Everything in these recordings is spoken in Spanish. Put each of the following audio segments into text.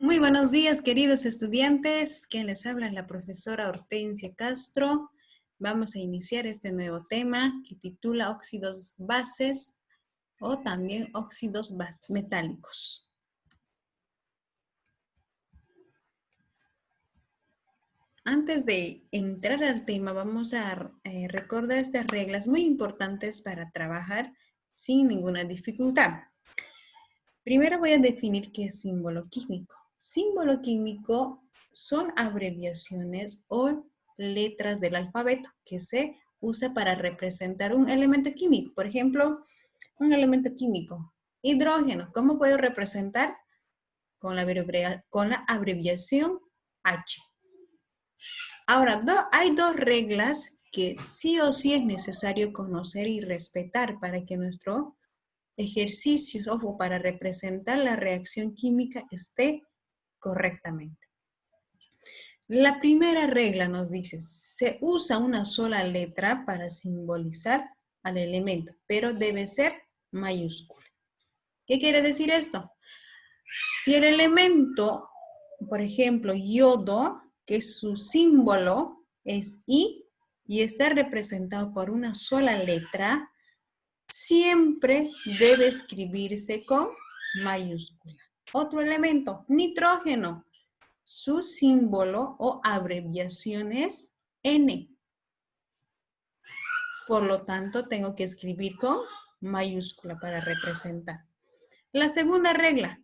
Muy buenos días, queridos estudiantes. Quien les habla es la profesora Hortensia Castro. Vamos a iniciar este nuevo tema que titula óxidos bases o también óxidos metálicos. Antes de entrar al tema, vamos a recordar estas reglas muy importantes para trabajar sin ninguna dificultad. Primero voy a definir qué es símbolo químico. Símbolo químico son abreviaciones o letras del alfabeto que se usa para representar un elemento químico. Por ejemplo, un elemento químico, hidrógeno. ¿Cómo puedo representar? Con la abreviación H. Ahora, hay dos reglas que sí o sí es necesario conocer y respetar para que nuestro ejercicio o para representar la reacción química esté correctamente. La primera regla nos dice, se usa una sola letra para simbolizar al elemento, pero debe ser mayúscula. ¿Qué quiere decir esto? Si el elemento, por ejemplo, yodo, que su símbolo es I y está representado por una sola letra, siempre debe escribirse con mayúscula. Otro elemento, nitrógeno. Su símbolo o abreviación es N. Por lo tanto, tengo que escribir con mayúscula para representar. La segunda regla,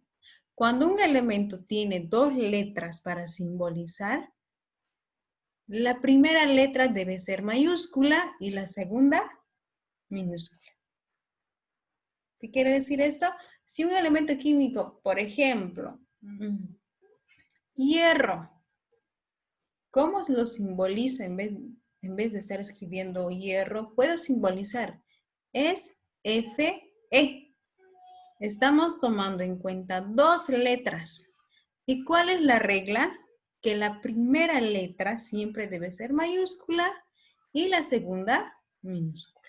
cuando un elemento tiene dos letras para simbolizar, la primera letra debe ser mayúscula y la segunda minúscula. ¿Qué quiere decir esto? Si un elemento químico, por ejemplo, hierro, ¿cómo lo simbolizo en vez de estar escribiendo hierro? Puedo simbolizar, es Fe. Estamos tomando en cuenta dos letras. ¿Y cuál es la regla? Que la primera letra siempre debe ser mayúscula y la segunda minúscula.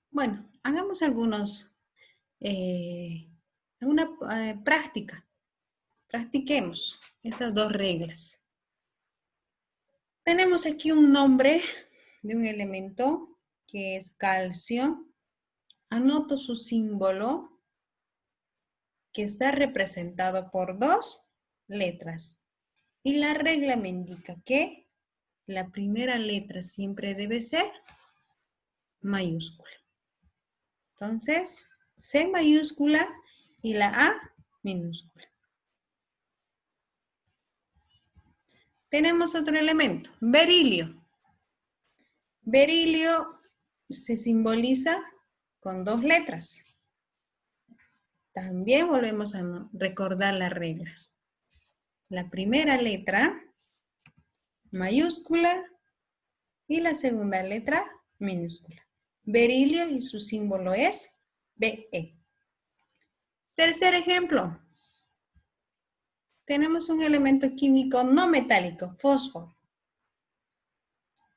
Bueno, hagamos alguna práctica. Practiquemos estas dos reglas. Tenemos aquí un nombre de un elemento que es calcio. Anoto su símbolo que está representado por dos letras. Y la regla me indica que la primera letra siempre debe ser mayúscula. Entonces, C mayúscula y la A minúscula. Tenemos otro elemento, berilio. Berilio se simboliza con dos letras. También volvemos a recordar la regla. La primera letra, mayúscula, y la segunda letra, minúscula. Berilio y su símbolo es Be. Tercer ejemplo. Tenemos un elemento químico no metálico, fósforo.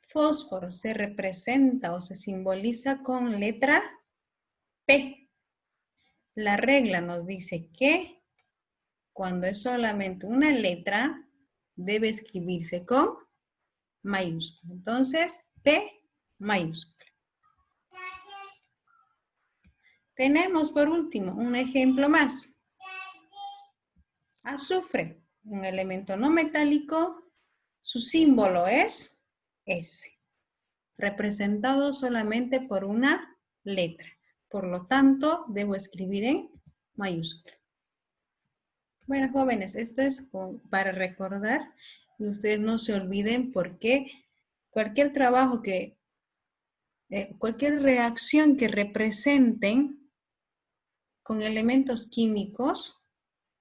Fósforo se representa o se simboliza con letra P. La regla nos dice que cuando es solamente una letra, debe escribirse con mayúscula. Entonces, P mayúscula. Tenemos por último un ejemplo más. Azufre, un elemento no metálico, su símbolo es S, representado solamente por una letra. Por lo tanto, debo escribir en mayúscula. Bueno, jóvenes, esto es para recordar y ustedes no se olviden porque cualquier trabajo cualquier reacción que representen con elementos químicos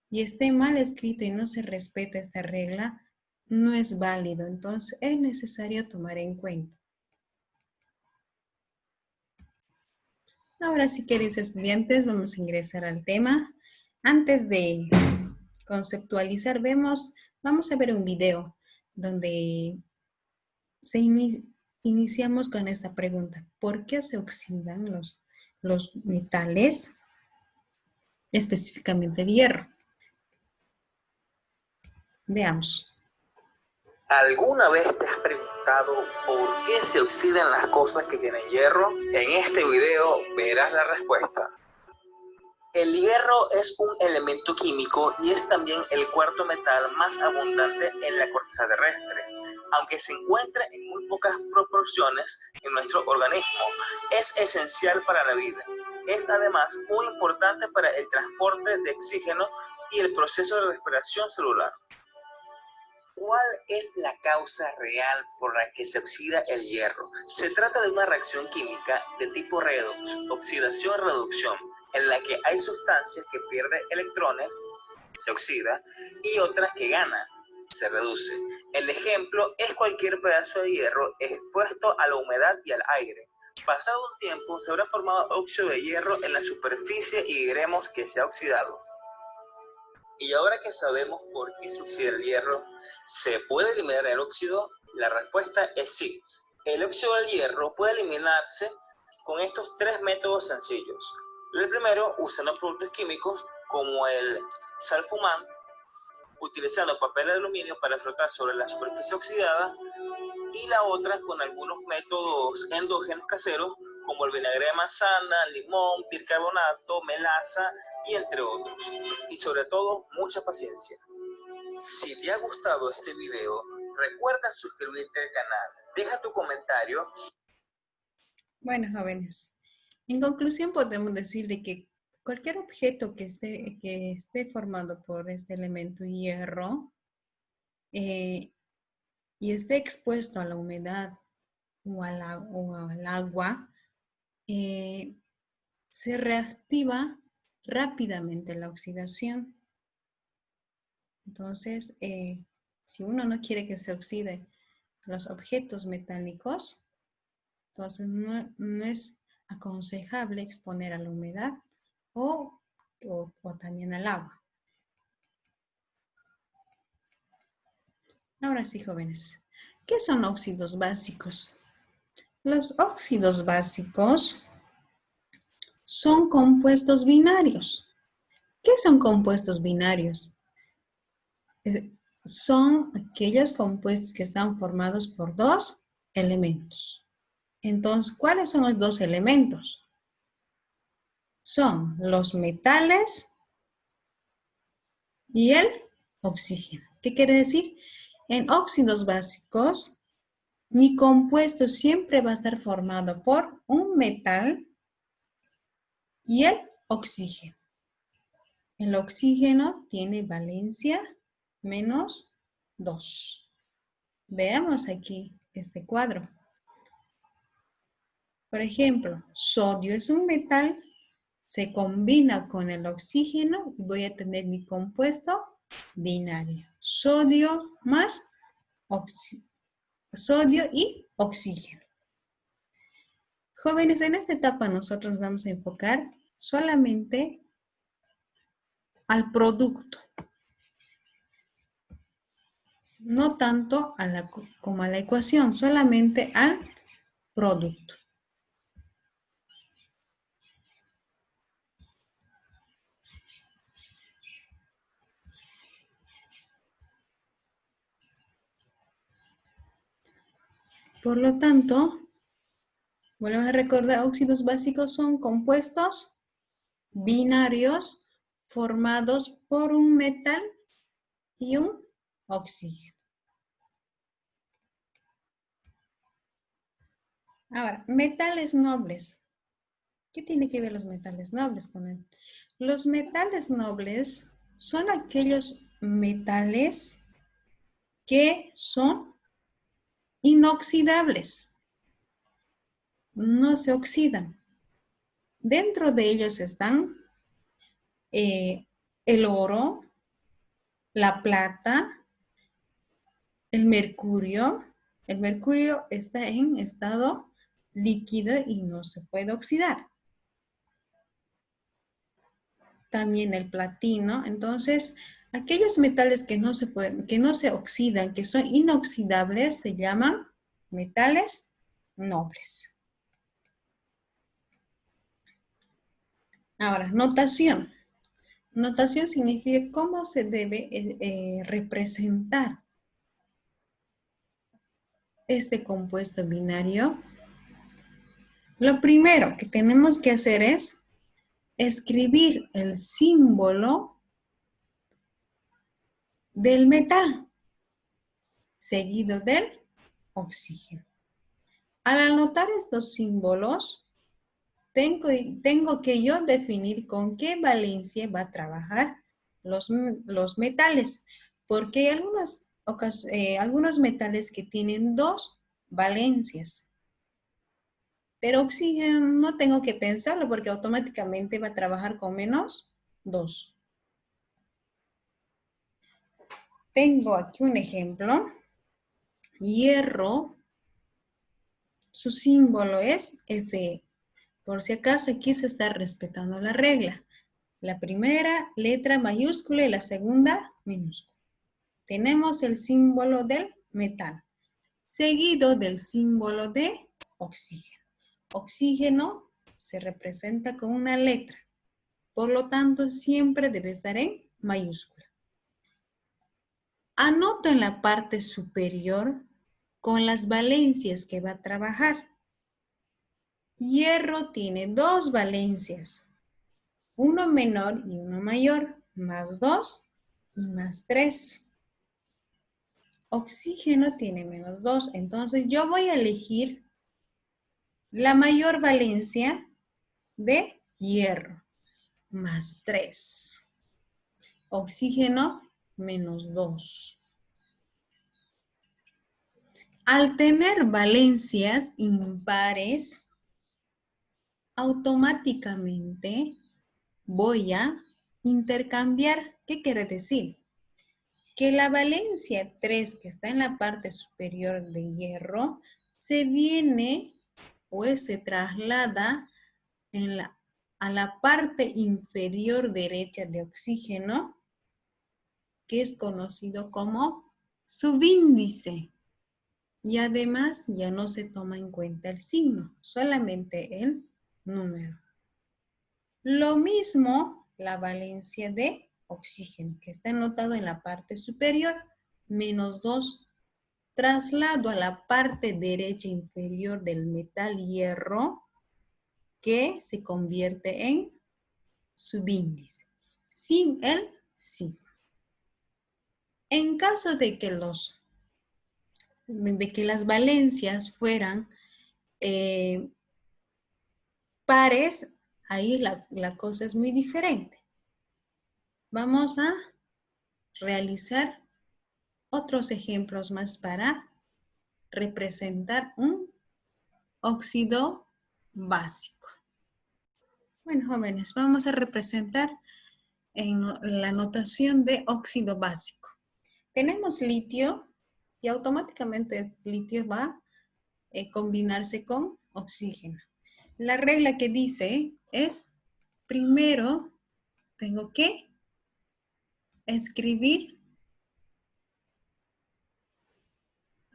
y esté mal escrito y no se respeta esta regla, no es válido. Entonces, es necesario tomar en cuenta. Ahora sí, queridos estudiantes, vamos a ingresar al tema. Antes de conceptualizar, vamos a ver un video donde iniciamos con esta pregunta. ¿Por qué se oxidan los metales? específicamente el hierro. Veamos. ¿Alguna vez te has preguntado por qué se oxidan las cosas que tienen hierro? En este video verás la respuesta. El hierro es un elemento químico y es también el cuarto metal más abundante en la corteza terrestre. Aunque se encuentra en muy pocas proporciones en nuestro organismo, es esencial para la vida. Es además muy importante para el transporte de oxígeno y el proceso de respiración celular. ¿Cuál es la causa real por la que se oxida el hierro? Se trata de una reacción química de tipo redox, oxidación-reducción, en la que hay sustancias que pierden electrones, se oxida, y otras que ganan, se reduce. El ejemplo es cualquier pedazo de hierro expuesto a la humedad y al aire. Pasado un tiempo, se habrá formado óxido de hierro en la superficie y diremos que se ha oxidado. Y ahora que sabemos por qué se oxida el hierro, ¿se puede eliminar el óxido? La respuesta es sí. El óxido del hierro puede eliminarse con estos tres métodos sencillos. El primero, usando productos químicos como el salfumant, utilizando papel de aluminio para frotar sobre la superficie oxidada, y la otra con algunos métodos endógenos caseros como el vinagre de manzana, limón, bicarbonato, melaza y entre otros. Y sobre todo, mucha paciencia. Si te ha gustado este video, recuerda suscribirte al canal, deja tu comentario. Bueno, jóvenes, en conclusión podemos decir de que cualquier objeto que esté formado por este elemento hierro y esté expuesto a la humedad o al agua, se reactiva rápidamente la oxidación. Entonces, si uno no quiere que se oxiden los objetos metálicos, entonces no es aconsejable exponer a la humedad o también al agua. Ahora sí, jóvenes, ¿qué son óxidos básicos? Los óxidos básicos son compuestos binarios. ¿Qué son compuestos binarios? Son aquellos compuestos que están formados por dos elementos. Entonces, ¿cuáles son los dos elementos? Son los metales y el oxígeno. ¿Qué quiere decir? En óxidos básicos, mi compuesto siempre va a estar formado por un metal y el oxígeno. El oxígeno tiene valencia -2. Veamos aquí este cuadro. Por ejemplo, sodio es un metal, se combina con el oxígeno y voy a tener mi compuesto binario. Sodio más sodio y oxígeno. Jóvenes, en esta etapa nosotros vamos a enfocar solamente al producto, no tanto como a la ecuación, solamente al producto. Por lo tanto, volvemos a recordar, óxidos básicos son compuestos binarios formados por un metal y un oxígeno. Ahora, metales nobles. ¿Qué tiene que ver los metales nobles con él? Los metales nobles son aquellos metales que son inoxidables, no se oxidan. Dentro de ellos están el oro, la plata, el mercurio. El mercurio está en estado líquido y no se puede oxidar. También el platino. Entonces, aquellos metales que no se oxidan, que son inoxidables, se llaman metales nobles. Ahora, notación. Notación significa cómo se debe representar este compuesto binario. Lo primero que tenemos que hacer es escribir el símbolo del metal, seguido del oxígeno. Al anotar estos símbolos, tengo que yo definir con qué valencia va a trabajar los metales, porque hay algunos metales que tienen dos valencias, pero oxígeno no tengo que pensarlo porque automáticamente va a trabajar con -2. Tengo aquí un ejemplo. Hierro, su símbolo es Fe. Por si acaso aquí se está respetando la regla. La primera letra mayúscula y la segunda minúscula. Tenemos el símbolo del metal, seguido del símbolo de oxígeno. Oxígeno se representa con una letra, por lo tanto siempre debe estar en mayúscula. Anoto en la parte superior con las valencias que va a trabajar. Hierro tiene dos valencias, uno menor y uno mayor, +2 y +3. Oxígeno tiene -2, entonces yo voy a elegir la mayor valencia de hierro, +3. Oxígeno, -2. Al tener valencias impares, automáticamente voy a intercambiar. ¿Qué quiere decir? Que la valencia 3 que está en la parte superior de hierro se viene o se traslada a la parte inferior derecha de oxígeno, que es conocido como subíndice. Y además ya no se toma en cuenta el signo, solamente el número. Lo mismo la valencia de oxígeno, que está anotado en la parte superior, -2. Traslado a la parte derecha inferior del metal hierro, que se convierte en subíndice, sin el signo. En caso de que las valencias fueran pares, ahí la cosa es muy diferente. Vamos a realizar otros ejemplos más para representar un óxido básico. Bueno, jóvenes, vamos a representar en la notación de óxido básico. Tenemos litio y automáticamente el litio va a combinarse con oxígeno. La regla que dice es, primero tengo que escribir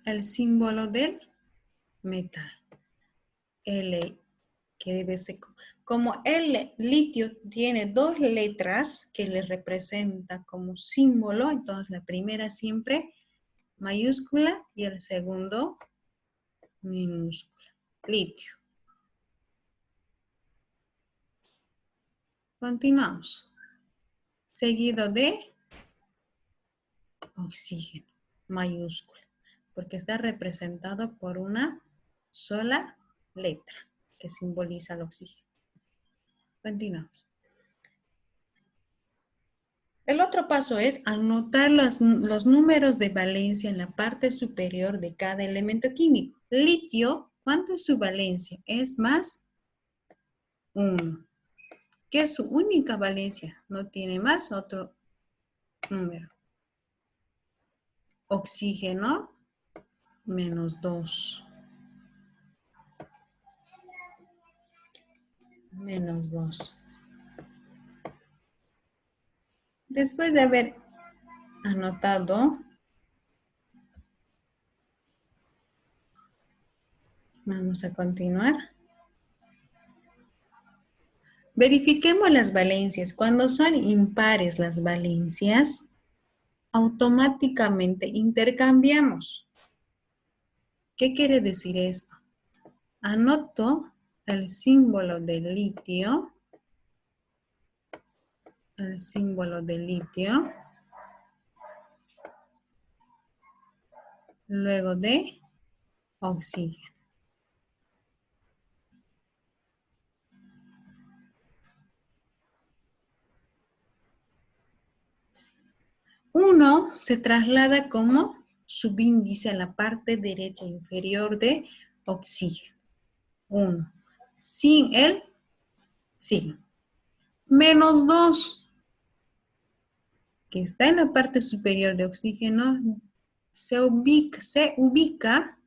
el símbolo del metal, L, que debe ser, como el litio tiene dos letras que le representa como símbolo, entonces la primera siempre mayúscula y el segundo minúscula, litio. Continuamos. Seguido de oxígeno, mayúscula, porque está representado por una sola letra que simboliza el oxígeno. Continuamos. El otro paso es anotar los números de valencia en la parte superior de cada elemento químico. Litio, ¿cuánto es su valencia? Es +1. ¿Qué es su única valencia? No tiene más otro número. Oxígeno, -2. -2. Después de haber anotado, vamos a continuar. Verifiquemos las valencias. Cuando son impares las valencias, automáticamente intercambiamos. ¿Qué quiere decir esto? Anoto el símbolo del litio. El símbolo del litio. Luego de oxígeno. Uno se traslada como subíndice a la parte derecha inferior de oxígeno. 1. Sin el signo. Menos 2, que está en la parte superior de oxígeno, se ubica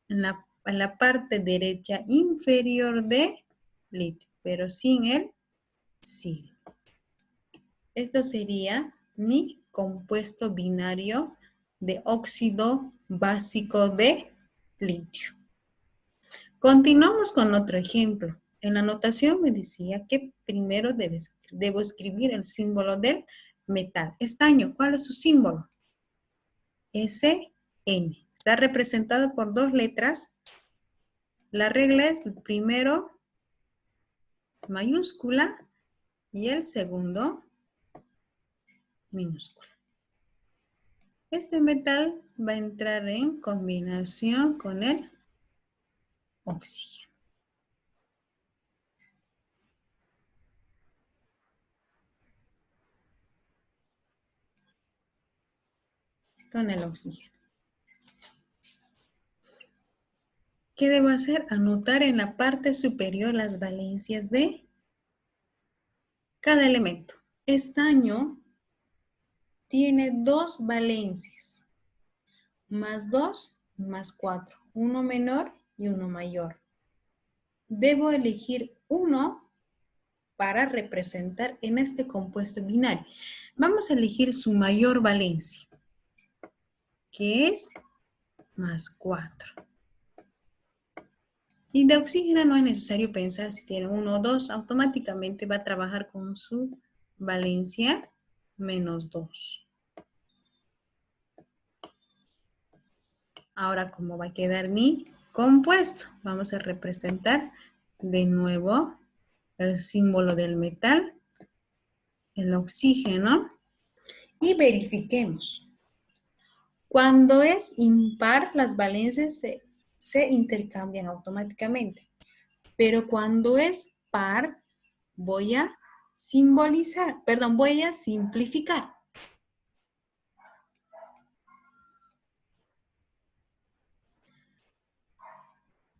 en la parte derecha inferior de litio, pero sin el signo. Esto sería mi compuesto binario de óxido básico de litio. Continuamos con otro ejemplo. En la notación me decía que primero debo escribir el símbolo del metal. Estaño, ¿cuál es su símbolo? SN. Está representado por 2 letras. La regla es el primero mayúscula y el segundo minúscula. Este metal va a entrar en combinación con el oxígeno. Con el oxígeno. ¿Qué debo hacer? Anotar en la parte superior las valencias de cada elemento. Estaño tiene 2 valencias, más 2 y más 4, uno menor y uno mayor. Debo elegir uno para representar en este compuesto binario. Vamos a elegir su mayor valencia, que es más 4. Y de oxígeno no es necesario pensar si tiene 1 o 2, automáticamente va a trabajar con su valencia menos 2. Ahora, ¿cómo va a quedar mi compuesto? Vamos a representar de nuevo el símbolo del metal, el oxígeno, y verifiquemos. Cuando es impar, las valencias se intercambian automáticamente. Pero cuando es par, voy a simplificar.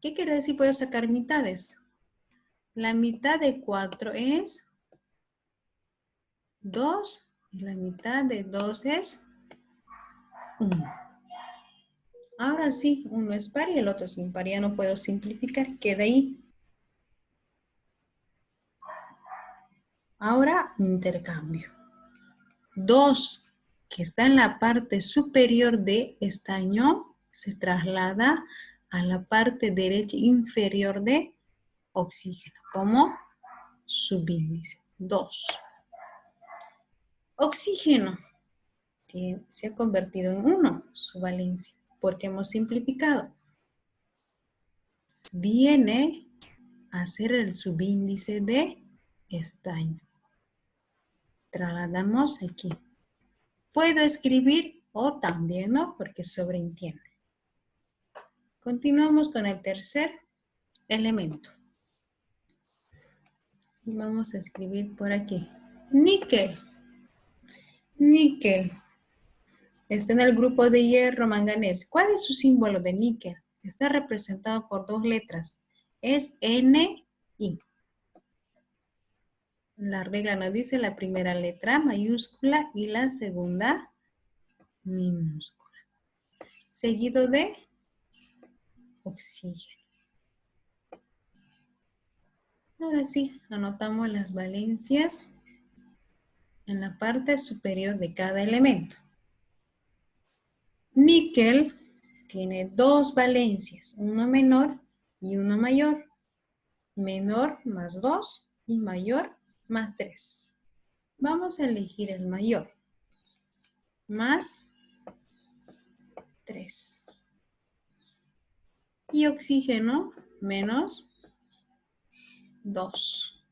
¿Qué quiere decir? Puedo sacar mitades. La mitad de 4 es 2 y la mitad de 2 es 1. Ahora sí, uno es par y el otro es impar. Ya no puedo simplificar, queda ahí. Ahora intercambio. 2, que está en la parte superior de estaño, se traslada a la parte derecha inferior de oxígeno, como subíndice. 2. Oxígeno se ha convertido en 1, su valencia, porque hemos simplificado. Viene a ser el subíndice de estaño. Trasladamos aquí. Puedo escribir o también no, porque sobreentiende. Continuamos con el tercer elemento. Vamos a escribir por aquí. Níquel. Níquel. Está en el grupo de hierro manganeso. ¿Cuál es su símbolo de níquel? Está representado por 2 letras. Es Ni. La regla nos dice la primera letra mayúscula y la segunda minúscula. Seguido de oxígeno. Ahora sí, anotamos las valencias en la parte superior de cada elemento. Níquel tiene 2 valencias, uno menor y uno mayor. Menor más 2 y mayor más 3. Vamos a elegir el mayor. Más 3. Y oxígeno menos 2.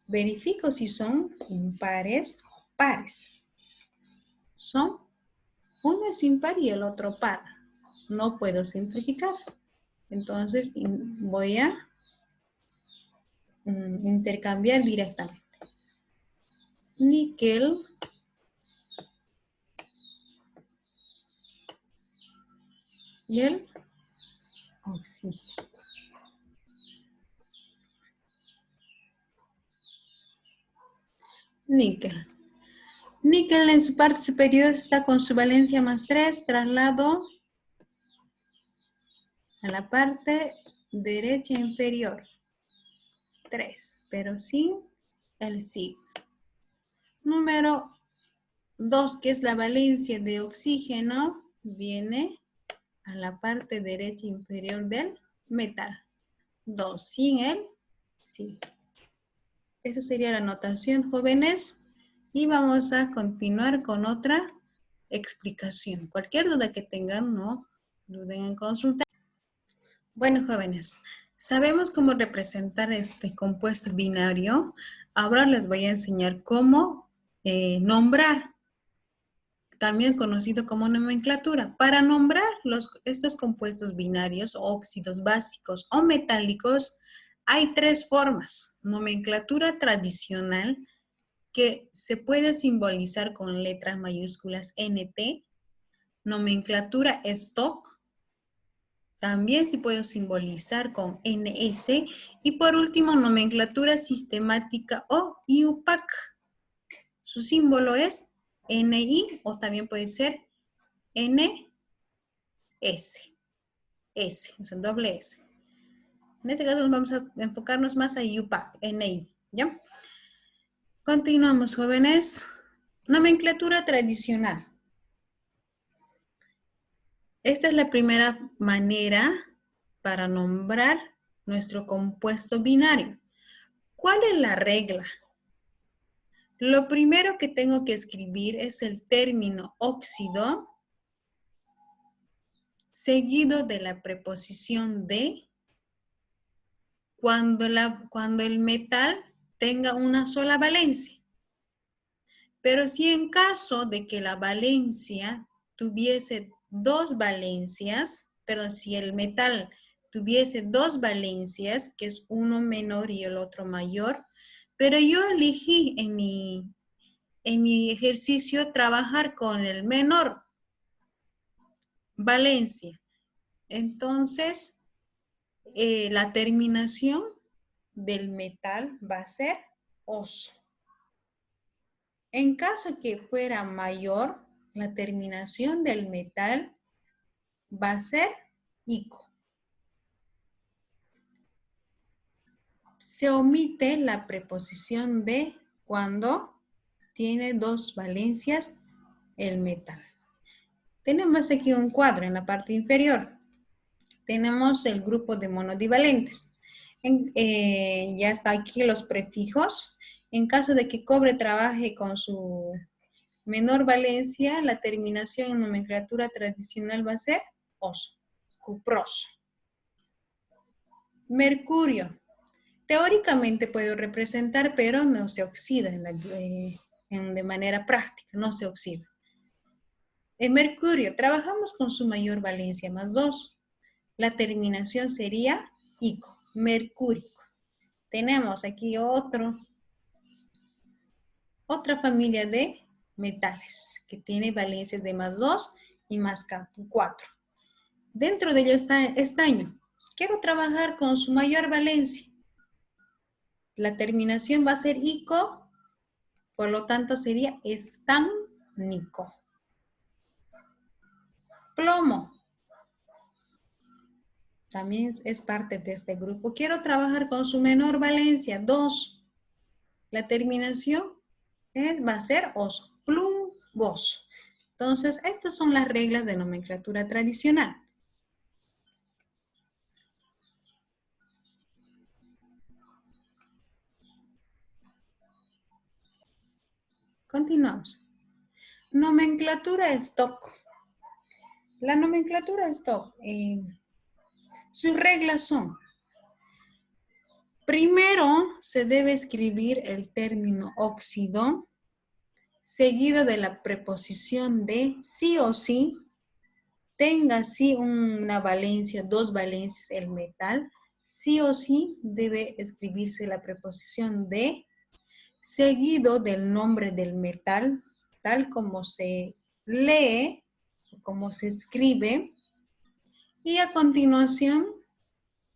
Verifico si son impares o pares. Uno es impar y el otro par. No puedo simplificar. Entonces voy a intercambiar directamente. Níquel y el oxígeno. Níquel. Níquel en su parte superior está con su valencia más 3, traslado a la parte derecha inferior. 3, pero sin el signo. Número 2, que es la valencia de oxígeno, viene a la parte derecha inferior del metal. 2, sin el signo. Esa sería la notación, jóvenes. Y vamos a continuar con otra explicación. Cualquier duda que tengan, no duden en consultar. Bueno, jóvenes, sabemos cómo representar este compuesto binario. Ahora les voy a enseñar cómo nombrar, también conocido como nomenclatura. Para nombrar estos compuestos binarios, óxidos básicos o metálicos, hay 3 formas. Nomenclatura tradicional, que se puede simbolizar con letras mayúsculas NT. Nomenclatura stock, también se puede simbolizar con NS. Y por último, nomenclatura sistemática o IUPAC. Su símbolo es NI o también puede ser NS. S, o sea, doble S. En este caso vamos a enfocarnos más a IUPAC, NI, ¿ya? Continuamos, jóvenes. Nomenclatura tradicional. Esta es la primera manera para nombrar nuestro compuesto binario. ¿Cuál es la regla? Lo primero que tengo que escribir es el término óxido, seguido de la preposición de, cuando el metal tenga una sola valencia. Pero si en caso de que la valencia tuviese 2 valencias, perdón, si el metal tuviese 2 valencias, que es uno menor y el otro mayor, pero yo elegí en mi ejercicio trabajar con el menor valencia. Entonces, la terminación del metal va a ser oso. En caso que fuera mayor, la terminación del metal va a ser ico. Se omite la preposición de cuando tiene 2 valencias el metal. Tenemos aquí un cuadro en la parte inferior. Tenemos el grupo de monodivalentes. Ya está aquí los prefijos. En caso de que cobre trabaje con su menor valencia, la terminación en nomenclatura tradicional va a ser oso, cuproso. Mercurio. Teóricamente puedo representar, pero no se oxida de manera práctica, no se oxida. En mercurio, trabajamos con su mayor valencia más 2. La terminación sería ico, mercúrico. Tenemos aquí otra familia de metales que tiene valencias de más 2 y más 4. Dentro de ello está estaño. Quiero trabajar con su mayor valencia. La terminación va a ser ico, por lo tanto sería estánico. Plomo. También es parte de este grupo. Quiero trabajar con su menor valencia, 2. La terminación va a ser oso, plumboso. Entonces, estas son las reglas de nomenclatura tradicional. Continuamos. Nomenclatura stock. La nomenclatura stock, sus reglas son: primero se debe escribir el término óxido, seguido de la preposición de sí o sí, tenga sí una valencia, dos valencias el metal, sí o sí debe escribirse la preposición de, seguido del nombre del metal, tal como se lee, como se escribe, y a continuación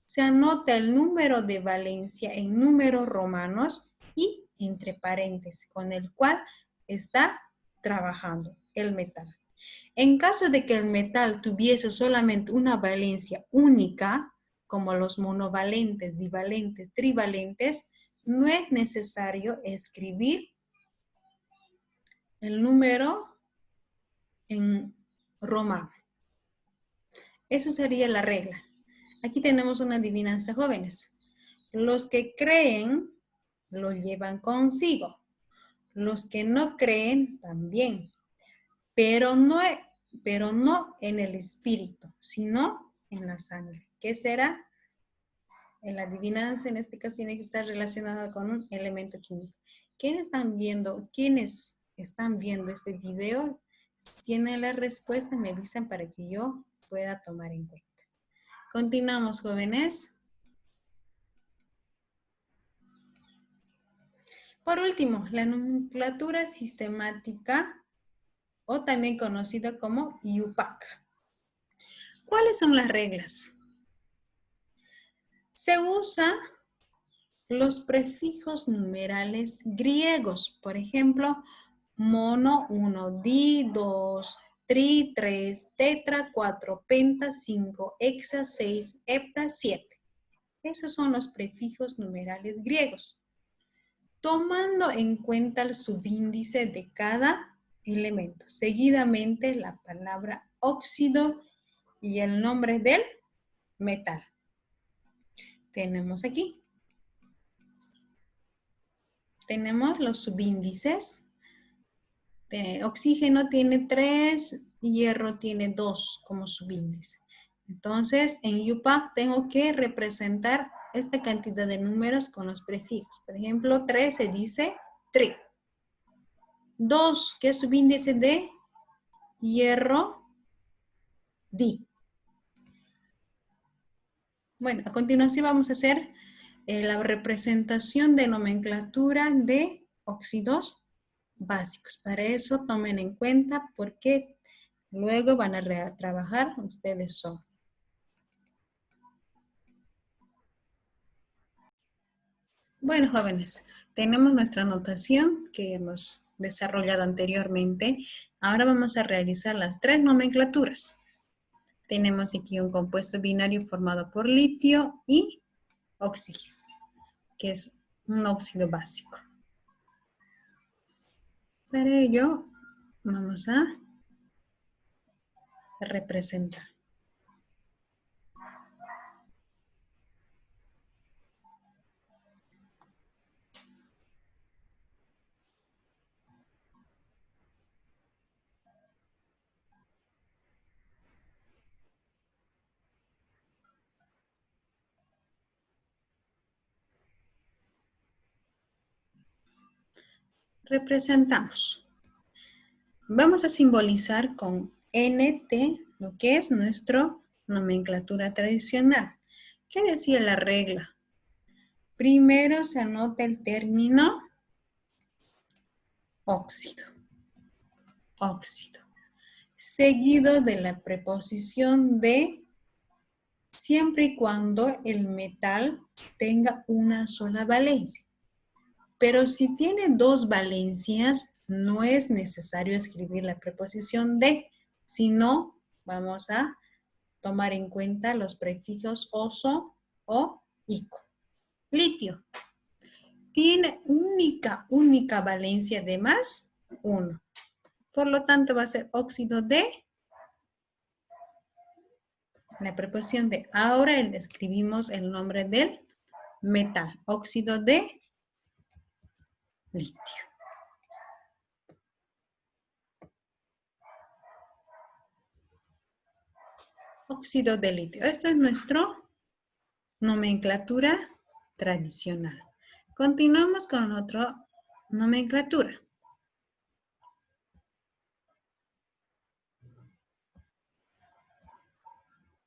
se anota el número de valencia en números romanos y entre paréntesis, con el cual está trabajando el metal. En caso de que el metal tuviese solamente una valencia única, como los monovalentes, divalentes, trivalentes, no es necesario escribir el número en romano. Eso sería la regla. Aquí tenemos una adivinanza, jóvenes. Los que creen lo llevan consigo. Los que no creen también. Pero no en el espíritu, sino en la sangre. ¿Qué será? En la adivinanza, en este caso, tiene que estar relacionada con un elemento químico. ¿Quiénes están viendo este video? Si tienen la respuesta, me avisan para que yo pueda tomar en cuenta. Continuamos, jóvenes. Por último, la nomenclatura sistemática, o también conocida como IUPAC. ¿Cuáles son las reglas? Se usa los prefijos numerales griegos, por ejemplo, mono 1, di 2, tri 3, tetra 4, penta 5, hexa 6, hepta 7. Esos son los prefijos numerales griegos. Tomando en cuenta el subíndice de cada elemento, seguidamente la palabra óxido y el nombre del metal. Tenemos aquí. Tenemos los subíndices. Oxígeno tiene 3, hierro tiene 2 como subíndice. Entonces, en IUPAC tengo que representar esta cantidad de números con los prefijos. Por ejemplo, 3 se dice tri. 2, que es subíndice de hierro, di. Bueno, a continuación vamos a hacer la representación de nomenclatura de óxidos básicos. Para eso tomen en cuenta porque luego van a trabajar ustedes solos. Bueno, jóvenes, tenemos nuestra notación que hemos desarrollado anteriormente. Ahora vamos a realizar las 3 nomenclaturas. Tenemos aquí un compuesto binario formado por litio y oxígeno, que es un óxido básico. Para ello, vamos a representar. Representamos. Vamos a simbolizar con NT lo que es nuestra nomenclatura tradicional. ¿Qué decía la regla? Primero se anota el término óxido. Óxido. Seguido de la preposición de, siempre y cuando el metal tenga una sola valencia. Pero si tiene 2 valencias, no es necesario escribir la preposición de, sino vamos a tomar en cuenta los prefijos oso o ico. Litio. Tiene única valencia de más 1. Por lo tanto, va a ser óxido de la preposición de. Ahora escribimos el nombre del metal. Óxido de litio. óxido de litio. Esto es nuestra nomenclatura tradicional. Continuamos con otra nomenclatura.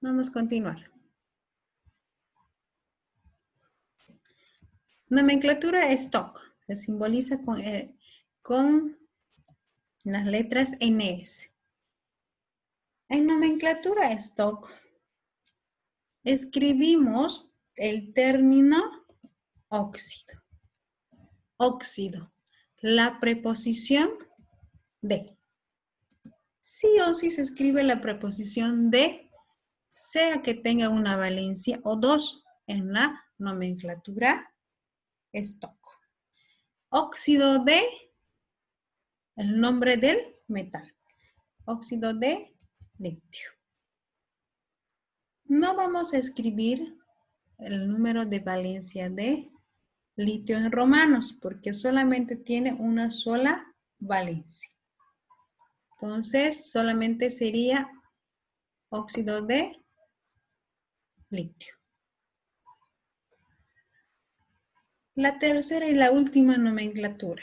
Vamos a continuar. Nomenclatura stock. Se simboliza con las letras NS. En nomenclatura stock escribimos el término óxido. Óxido. La preposición de. Sí o sí se escribe la preposición de, sea que tenga una valencia o dos en la nomenclatura stock. Óxido de, el nombre del metal. Óxido de litio. No vamos a escribir el número de valencia de litio en romanos porque solamente tiene una sola valencia. Entonces, solamente sería óxido de litio. La tercera y la última nomenclatura.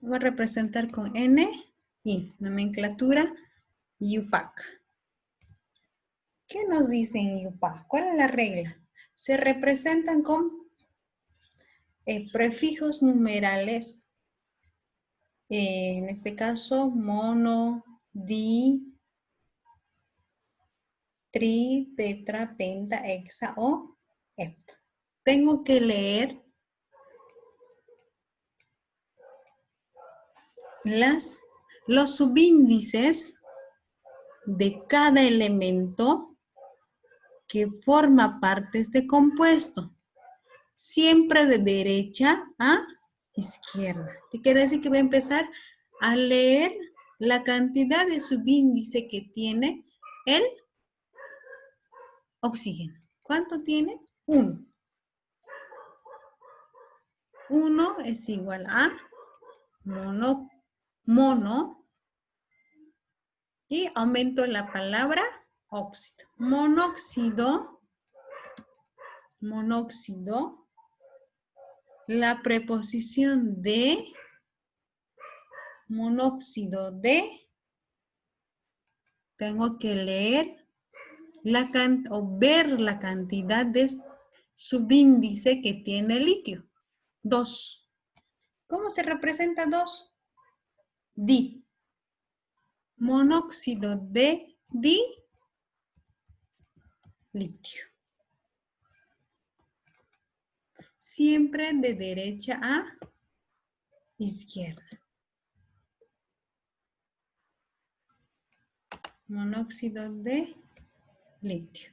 Voy a representar con N y nomenclatura IUPAC. ¿Qué nos dicen IUPAC? ¿Cuál es la regla? Se representan con prefijos numerales. En este caso, mono, di, tri, tetra, penta, hexa o hepta. Tengo que leer los subíndices de cada elemento que forma parte de este compuesto. Siempre de derecha a izquierda. ¿Qué quiere decir? Que voy a empezar a leer la cantidad de subíndice que tiene el oxígeno. ¿Cuánto tiene? 1. 1 es igual a mono y aumento la palabra óxido. Monóxido, la preposición de monóxido de, tengo que leer o ver la cantidad de subíndice que tiene el litio. 2. ¿Cómo se representa 2? Di. Monóxido de litio. Siempre de derecha a izquierda. Monóxido de litio.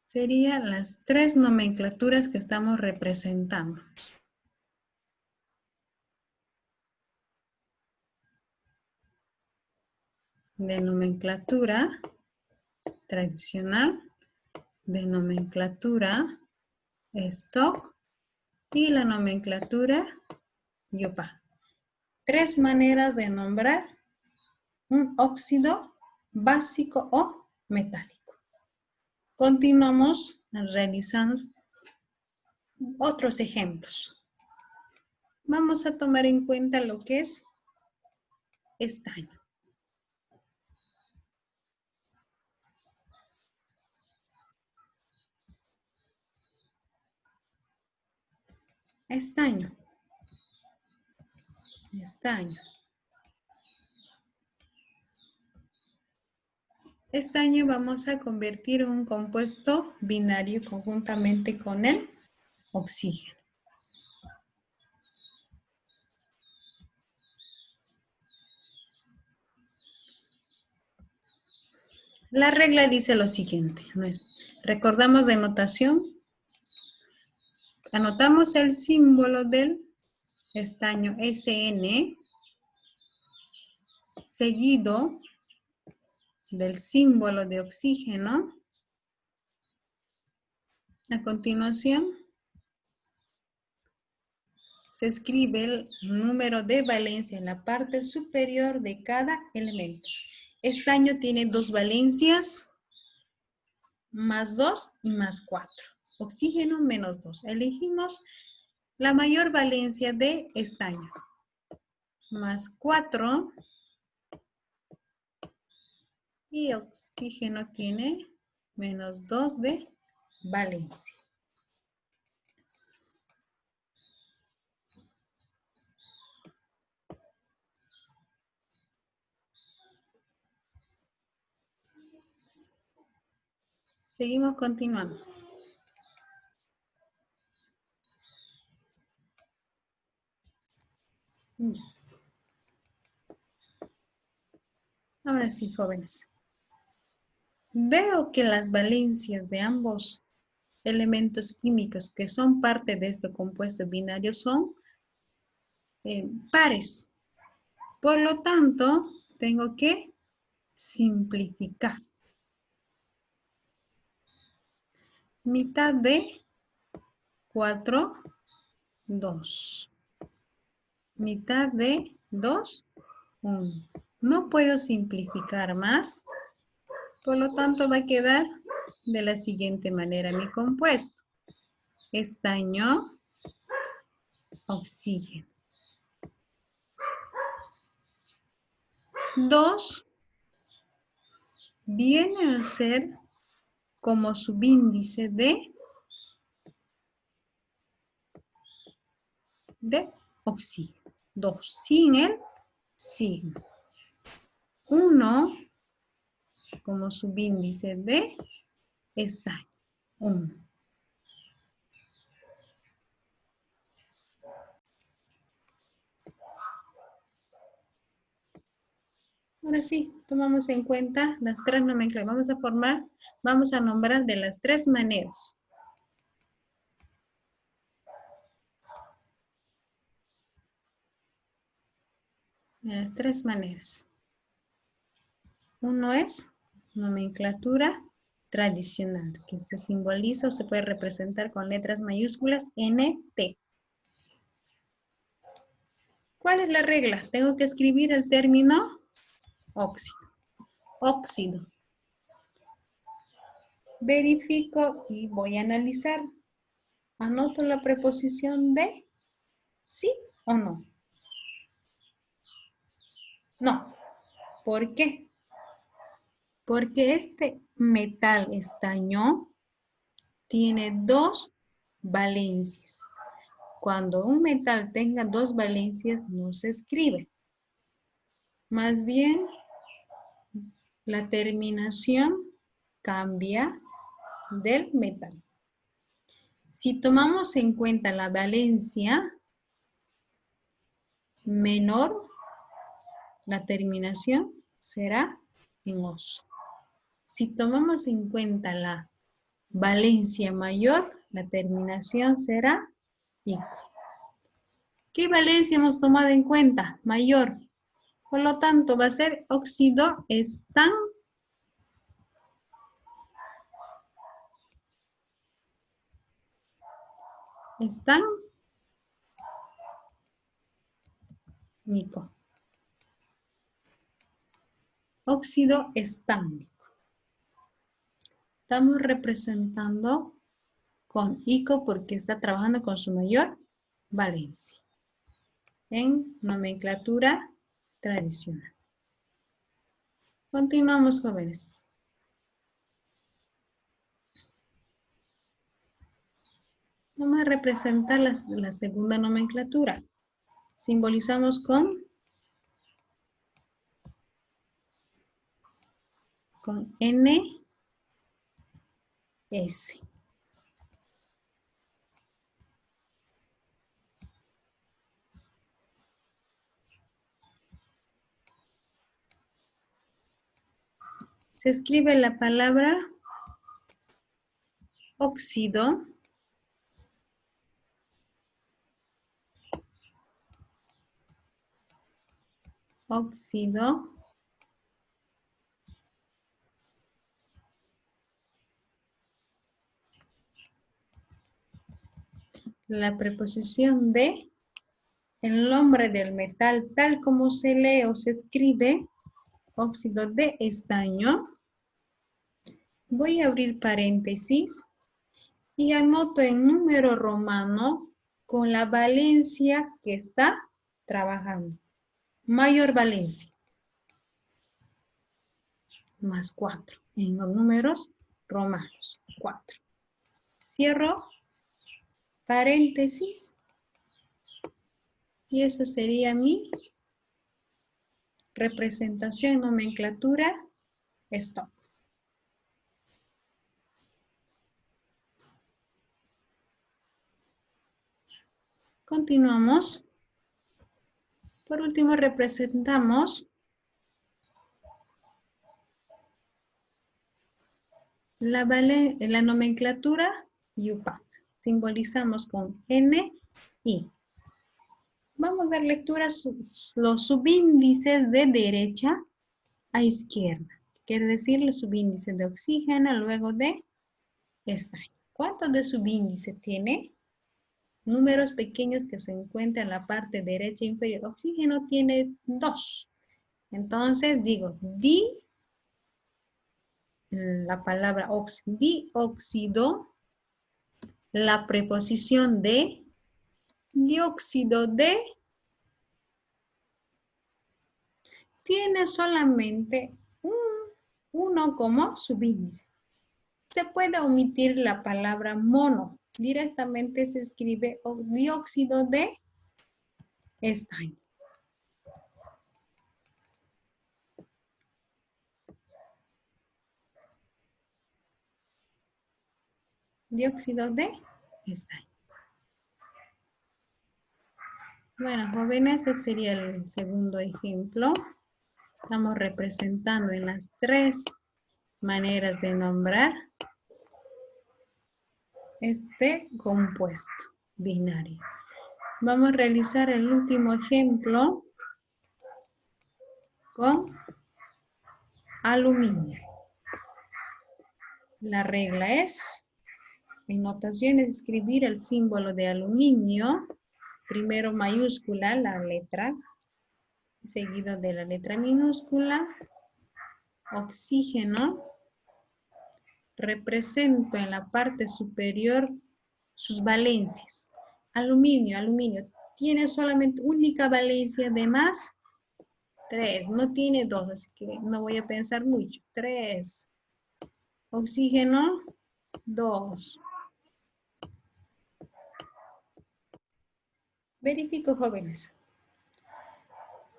Serían las 3 nomenclaturas que estamos representando. De nomenclatura tradicional, de nomenclatura stock y la nomenclatura IUPAC. 3 maneras de nombrar un óxido básico o metálico. Continuamos realizando otros ejemplos. Vamos a tomar en cuenta lo que es estaño. Estaño. Estaño vamos a convertir en un compuesto binario conjuntamente con el oxígeno. La regla dice lo siguiente. Recordamos de notación. Anotamos el símbolo del estaño SN seguido del símbolo de oxígeno A continuación, se escribe el número de valencia en la parte superior de cada elemento. Estaño tiene 2 valencias, más 2 y más 4. Oxígeno menos 2. Elegimos la mayor valencia de estaño. Más 4. Y oxígeno tiene menos 2 de valencia. Seguimos continuando. Ahora sí, jóvenes. Veo que las valencias de ambos elementos químicos que son parte de este compuesto binario son pares. Por lo tanto, tengo que simplificar. Mitad de 4, 2. Mitad de 2, 1. No puedo simplificar más. Por lo tanto, va a quedar de la siguiente manera mi compuesto. Estaño, oxígeno. 2 viene a ser como subíndice de oxígeno. 2 sin el signo. 1 como subíndice de estaño. 1. Ahora sí, tomamos en cuenta las 3 nomenclaturas. Vamos a nombrar de las 3 maneras. De las 3 maneras. Uno es nomenclatura tradicional, que se simboliza o se puede representar con letras mayúsculas NT. ¿Cuál es la regla? Tengo que escribir el término óxido. Óxido. Verifico y voy a analizar. Anoto la preposición de sí o no. No. ¿Por qué? Porque este metal estaño tiene 2 valencias. Cuando un metal tenga 2 valencias, no se escribe. Más bien, la terminación cambia del metal. Si tomamos en cuenta la valencia menor, la terminación será en oso. Si tomamos en cuenta la valencia mayor, la terminación será ico. ¿Qué valencia hemos tomado en cuenta? Mayor. Por lo tanto, va a ser óxido estánico. Óxido estánico. Estamos representando con ico porque está trabajando con su mayor valencia en nomenclatura tradicional. Continuamos, jóvenes. Vamos a representar la segunda nomenclatura. Simbolizamos con NS. Se escribe la palabra óxido. Óxido. la preposición de, el nombre del metal tal como se lee o se escribe, óxido de estaño. Voy a abrir paréntesis y anoto en número romano con la valencia que está trabajando. Mayor valencia. Más 4 en los números romanos. 4. Cierro paréntesis. Y eso sería mi representación, nomenclatura, stop. Continuamos. Por último, representamos la nomenclatura UPAC. Simbolizamos con N, I. Vamos a dar lectura a los subíndices de derecha a izquierda. Quiere decir los subíndices de oxígeno luego de estaño. ¿Cuántos de subíndice tiene? Números pequeños que se encuentran en la parte derecha inferior. Oxígeno tiene 2. Entonces digo, la palabra dióxido, la preposición de, dióxido de, tiene solamente uno como subíndice. Se puede omitir la palabra mono. Directamente se escribe dióxido de estaño. Dióxido de estaño. Bueno, jóvenes, este sería el segundo ejemplo. Estamos representando en las 3 maneras de nombrar este compuesto binario. Vamos a realizar el último ejemplo con aluminio. La regla es, en notaciones, escribir el símbolo de aluminio. Primero mayúscula, la letra, seguido de la letra minúscula. Oxígeno. Represento en la parte superior sus valencias. Aluminio, tiene solamente única valencia de más 3, no tiene 2, así que no voy a pensar mucho. 3. Oxígeno, 2. Verifico, jóvenes.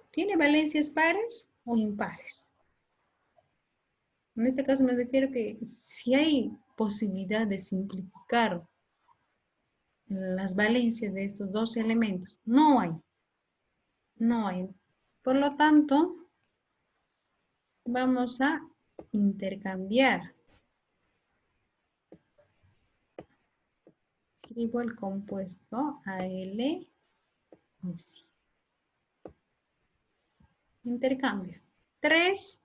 ¿Tiene valencias pares o impares? En este caso me refiero que si hay posibilidad de simplificar las valencias de estos dos elementos, no hay. No hay. Por lo tanto, vamos a intercambiar. Escribo el compuesto Al, oxi. Intercambio. 3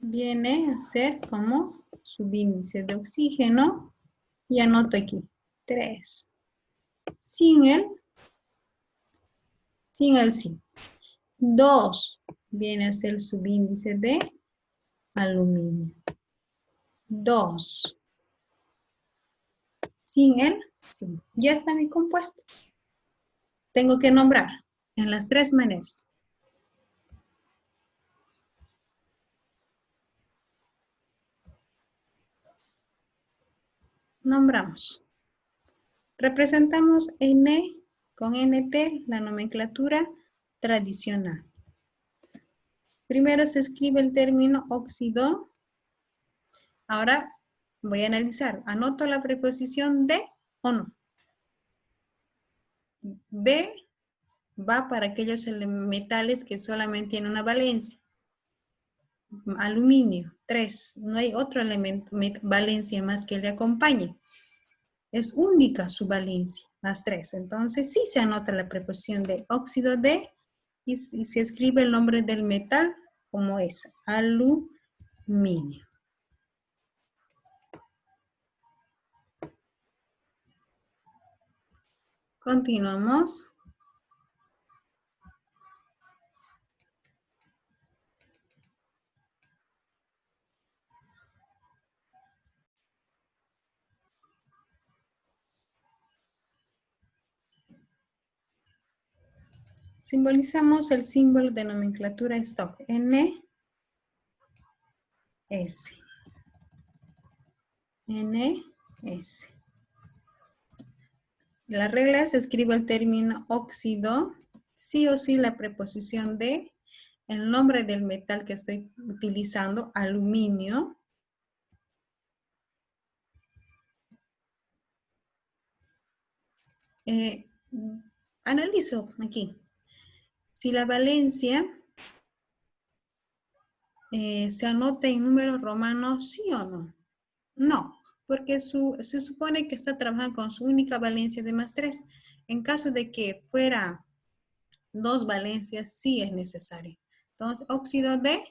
viene a ser como subíndice de oxígeno. Y anoto aquí. 3. Sin el sí. 2 viene a ser el subíndice de aluminio. 2. Sin el sí. Ya está mi compuesto. Tengo que nombrar en las 3 maneras. Nombramos. Representamos N con NT, la nomenclatura tradicional. Primero se escribe el término óxido. Ahora voy a analizar. ¿Anoto la preposición de o no? De va para aquellos metales que solamente tienen una valencia. Aluminio, 3. No hay otro elemento, valencia más que le acompañe. Es única su valencia, las 3. Entonces sí se anota la preposición de óxido de y se escribe el nombre del metal como es, aluminio. Continuamos. Simbolizamos el símbolo de nomenclatura stock, N, S. N, S. La regla se escribe el término óxido, sí o sí la preposición de, el nombre del metal que estoy utilizando, aluminio. Analizo aquí. Si la valencia se anota en números romanos, ¿sí o no? No, porque se supone que está trabajando con su única valencia de +3. En caso de que fuera 2 valencias, sí es necesario. Entonces, óxido de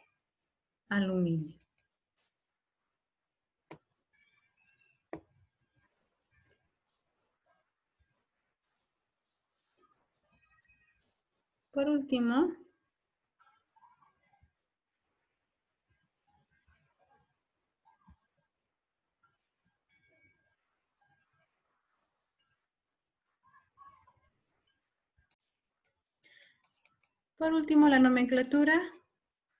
aluminio. Por último, la nomenclatura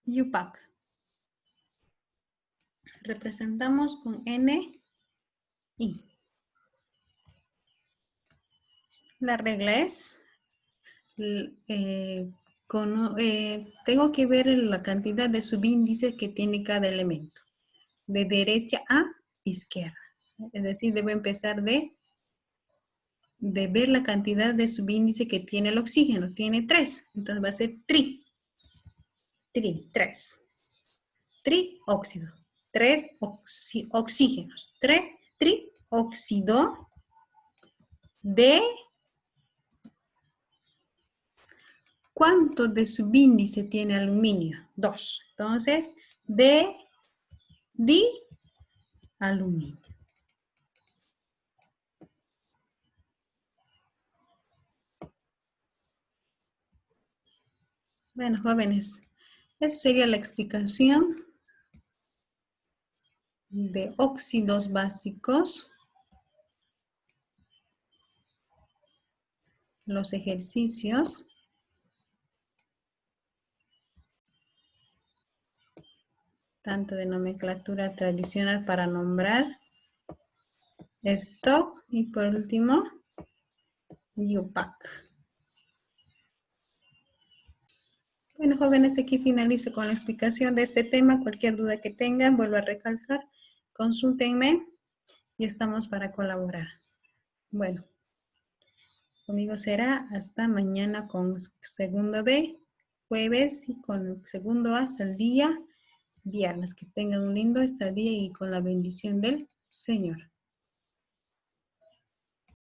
UPAC. Representamos con N, I. La regla es, tengo que ver la cantidad de subíndices que tiene cada elemento, de derecha a izquierda. Es decir, debo empezar de ver la cantidad de subíndice que tiene el oxígeno. Tiene 3, entonces va a ser 3. Trióxido. 3 oxígenos. Trióxido de... ¿Cuánto de subíndice tiene aluminio? 2. Entonces, de dialuminio. Bueno, jóvenes, esa sería la explicación de óxidos básicos. Los ejercicios. Tanto de nomenclatura tradicional para nombrar. Stock y por último, UPAC. Bueno, jóvenes, aquí finalizo con la explicación de este tema. Cualquier duda que tengan, vuelvo a recalcar, consúltenme y estamos para colaborar. Bueno, conmigo será hasta mañana con segundo B, jueves y con segundo A hasta el día viernes. Que tengan un lindo estadía y con la bendición del Señor.